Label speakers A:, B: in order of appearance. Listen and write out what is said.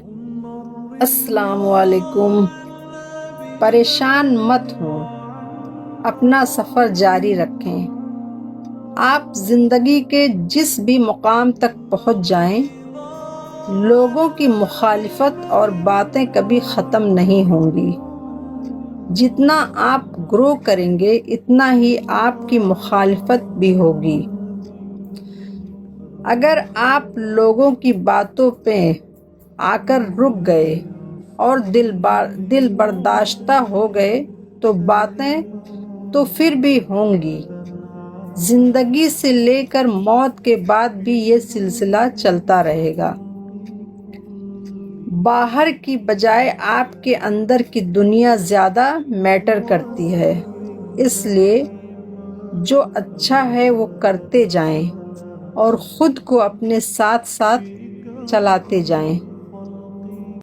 A: السلام علیکم۔ پریشان مت ہوں، اپنا سفر جاری رکھیں۔ آپ زندگی کے جس بھی مقام تک پہنچ جائیں، لوگوں کی مخالفت اور باتیں کبھی ختم نہیں ہوں گی۔ جتنا آپ گرو کریں گے اتنا ہی آپ کی مخالفت بھی ہوگی۔ اگر آپ لوگوں کی باتوں پہ آ کر رک گئے اور دل برداشتہ ہو گئے تو باتیں تو پھر بھی ہوں گی۔ زندگی سے لے کر موت کے بعد بھی یہ سلسلہ چلتا رہے گا۔ باہر کی بجائے آپ کے اندر کی دنیا زیادہ میٹر کرتی ہے، اس لیے جو اچھا ہے وہ کرتے جائیں اور خود کو اپنے ساتھ ساتھ چلاتے جائیں۔